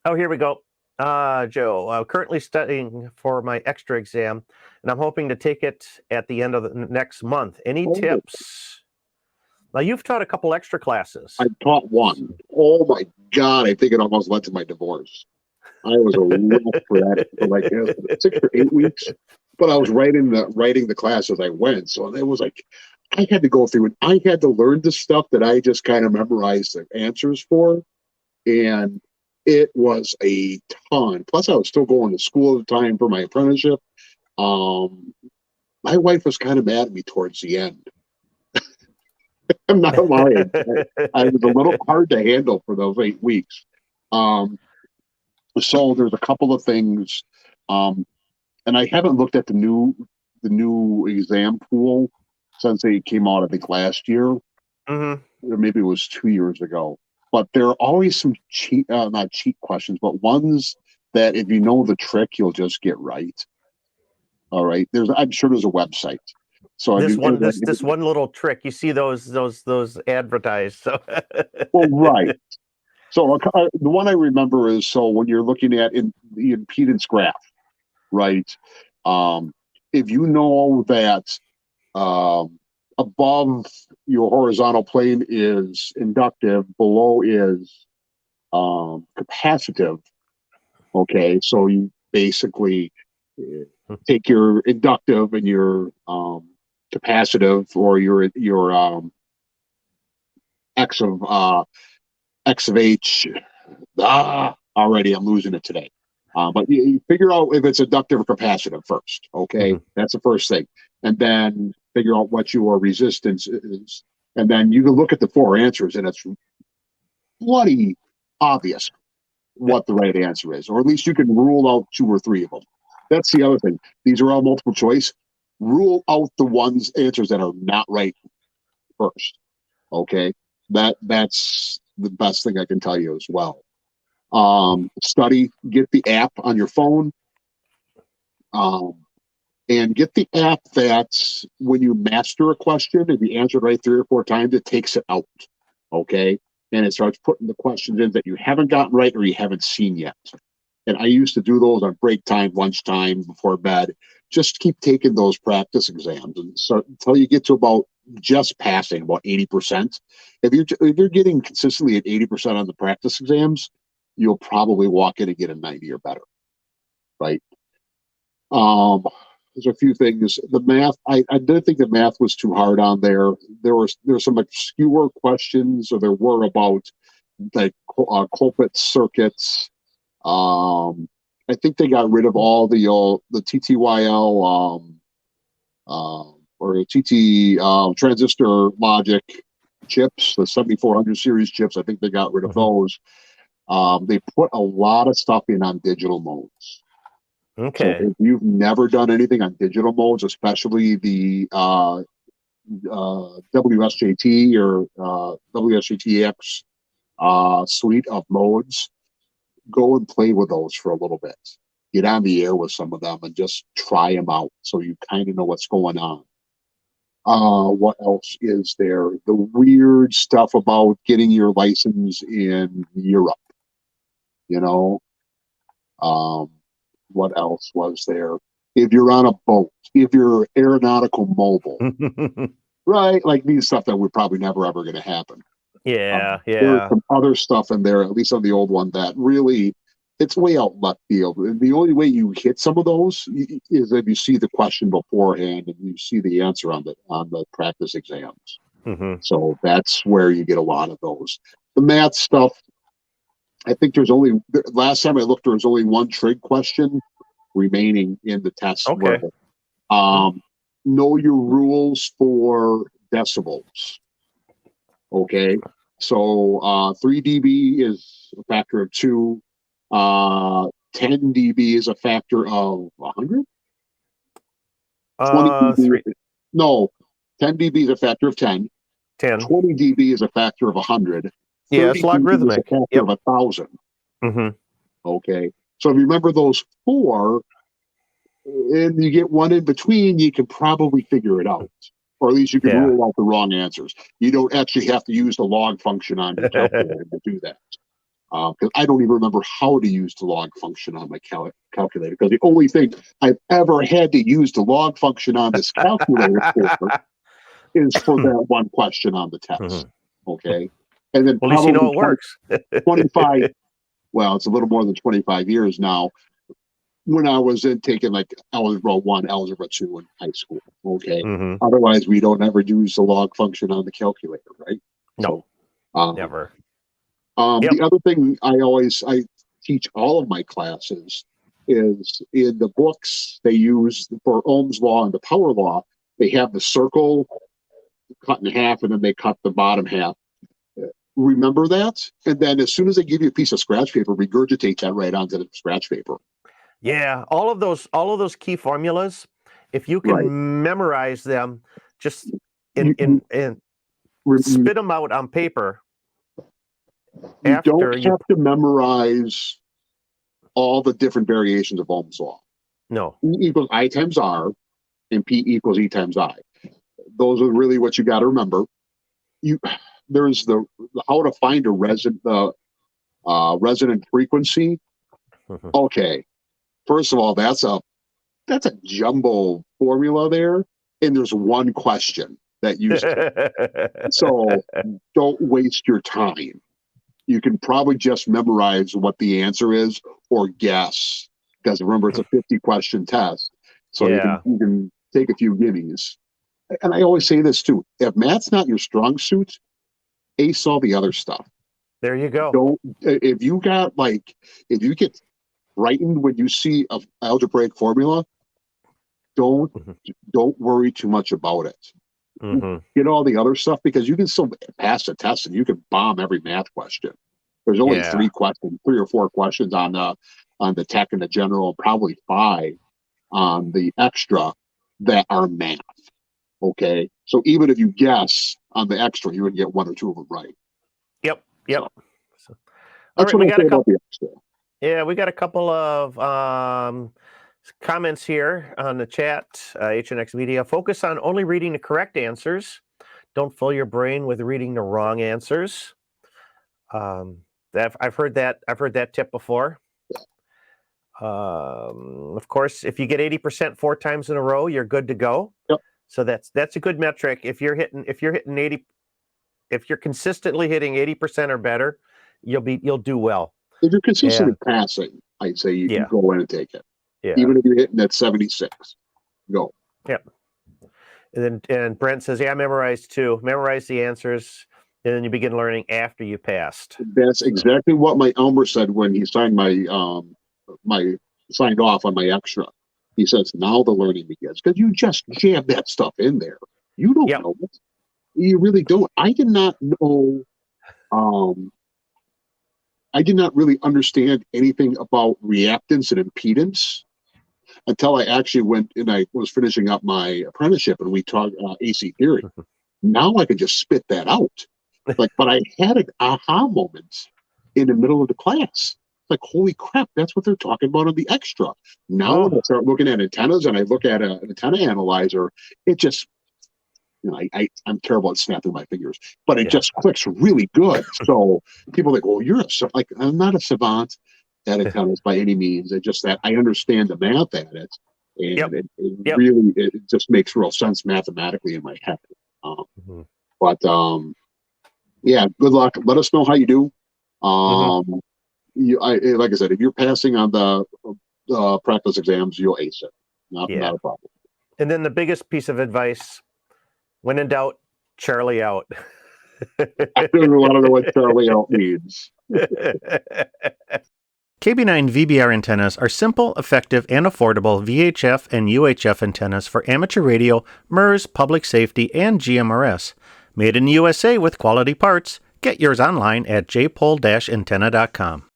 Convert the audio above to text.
Oh, here we go. Joe, currently studying for my extra exam, and I'm hoping to take it at the end of the next month. Any Oh, tips? Now, you've taught a couple extra I classes. taught one. Oh my God, I think it almost led to my divorce. I was a wreck for that for like 6 or 8 weeks. But I was writing the class as I went. So it was like I had to go through and I had to learn the stuff that I just kind of memorized the answers for. And it was a ton. Plus, I was still going to school at the time for my apprenticeship. Um, my wife was kind of mad at me towards the end. I'm not lying. I was a little hard to handle for those 8 weeks. Um, so there's a couple of things, and I haven't looked at the new exam pool since they came out. I think last year, or Hmm. maybe it was 2 years ago. But there are always some cheat, not cheat questions, but ones that if you know the trick, you'll just get right. All right. I'm sure there's a website. So if This you, one, this one little trick, you see those advertised. So, well, right. So the one I remember is so when you're looking at the impedance graph, right? Um, if you know that above your horizontal plane is inductive, below is capacitive. Okay, so you basically take your inductive and your capacitive, or your x of x of h. Already I'm losing it today. But you figure out if it's inductive or capacitive first. Okay, mhm. that's the first thing, and then figure out what your resistance is, and then you can look at the four answers, and it's bloody obvious what the right answer is, or at least you can rule out two or three of them. That's the other thing. These are all multiple choice. Rule out the ones answers that are not right first. Okay, that's the best thing I can tell you as well. Study, get the app on your phone, um, and get the app that when you master a question, if you answer it right 3 or 4 times, it takes it out. Okay, and it starts putting the questions in that you haven't gotten right or you haven't seen yet. And I used to do those on break time, lunchtime, before bed. Just keep taking those practice exams, and so until you get to about just passing about 80%. If you're getting consistently at 80% on the practice exams, you'll probably walk in and get a 90 or better, right? Um, there's a few things. The math, I didn't think the math was too hard on there. There were some obscure questions, or there were about like Colpit circuits. I think they got rid of all the TTYL or the TT transistor logic chips, the 7400 series chips. I think they got rid of Mhm. those. They put a lot of stuff in on digital modes. So Okay. if you've never done anything on digital modes, especially the WSJT or WSJTX suite of modes, go and play with those for a little bit. Get on the air with some of them and just try them out so you kind of know what's going on. What else is there? The weird stuff about getting your license in Europe, you know. Um, what else was there? If you're on a boat, if you're aeronautical mobile, right? Like these stuff that we're probably never ever going to happen. Yeah, There's yeah. some other stuff in there, at least on the old one, that really it's way out left field. And the only way you hit some of those is if you see the question beforehand and you see the answer on the practice exams. Hmm. So that's where you get a lot of those. The math stuff, I think there's only last time I looked, there was only one trig question remaining in the test where Okay. um, know your rules for decibels. Okay. So 3 dB is a factor of two. 10 dB is a factor of 100. 20 dB. Three, No, 10 dB is a factor of 10. 10. 20 dB is a factor of 100. Yeah, it's 30 dB is a logarithmic. factor of Yep. 1,000. Hmm. Okay. So if you remember those four, and you get one in between, you can probably figure it out. Or at least you can Yeah. rule out the wrong answers. You don't actually have to use the log function on your calculator to do that. Because I don't even remember how to use the log function on my calculator. Because the only thing I've ever had to use the log function on this calculator for is for that one question on the test. Okay, and then Well, at least you know it works. 25. Well, it's a little more than 25 years now. When I was taking like Algebra 1, Algebra 2 in high school. Okay. Otherwise, we don't ever use the log function on the calculator, right? No, so, never. The other thing I teach all of my classes is in the books they use for Ohm's law and the power law, they have the circle cut in half and then they cut the bottom half. Remember that? And then as soon as they give you a piece of scratch paper, regurgitate that right onto the scratch paper. Yeah, all of those key formulas, if you can memorize them, just and spit them out on paper. You don't have to memorize all the different variations of Ohm's law. No. E equals I times R and P equals E times I. Those are really what you got to remember. There's the how to find a resonant frequency. Okay. First of all, that's a jumbo formula there, and there's one question that uses it. So don't waste your time. You can probably just memorize what the answer is or guess, because remember it's a 50-question test, so you can take a few gimmies. And I always say this too: if math's not your strong suit, ace all the other stuff. There you go. If you get frightened when you see an algebraic formula, don't worry too much about it. Get all the other stuff, because you can still pass the test and you can bomb every math question. There's only 3 or 4 questions on the tech and the general, probably 5 on the extra that are math. Okay, so even if you guess on the extra, you would get 1 or 2 of them right. Yep. So, that's what I say about the extra. Yeah, we got a couple of comments here on the chat. HNX Media, focus on only reading the correct answers. Don't fill your brain with reading the wrong answers. I've heard that tip before. Of course, if you get 80% 4 times in a row, you're good to go. Yep. So that's a good metric. If you're hitting 80, if you're consistently hitting 80% or better, you'll do well. If you're consistently passing, I'd say you can go in and take it. Yeah. Even if you're hitting at 76, go. Yep. And Brent says, yeah, memorize too. Memorize the answers, and then you begin learning after you passed. That's exactly what my Elmer said when he signed signed off on my extra. He says, now the learning begins, because you just jam that stuff in there. You don't know it. You really don't. I did not know. I did not really understand anything about reactance and impedance until I actually went and I was finishing up my apprenticeship and we talked AC theory. Now I could just spit that out. But I had an aha moment in the middle of the class. Like, holy crap, that's what they're talking about on the extra. Now when I start looking at antennas and I look at an antenna analyzer, it just, I'm terrible at snapping my fingers, but it just clicks really good. So people are like, well, I'm not a savant at antennas by any means. It's just that I understand the math at it. And it really, it just makes real sense mathematically in my head. But good luck. Let us know how you do. Like I said, if you're passing on the practice exams, you'll ace it. Not a problem. And then the biggest piece of advice: when in doubt, Charlie out. I don't want to know what Charlie out means. KB9VBR antennas are simple, effective, and affordable VHF and UHF antennas for amateur radio, MERS, public safety, and GMRS. Made in the USA with quality parts. Get yours online at jpole-antenna.com.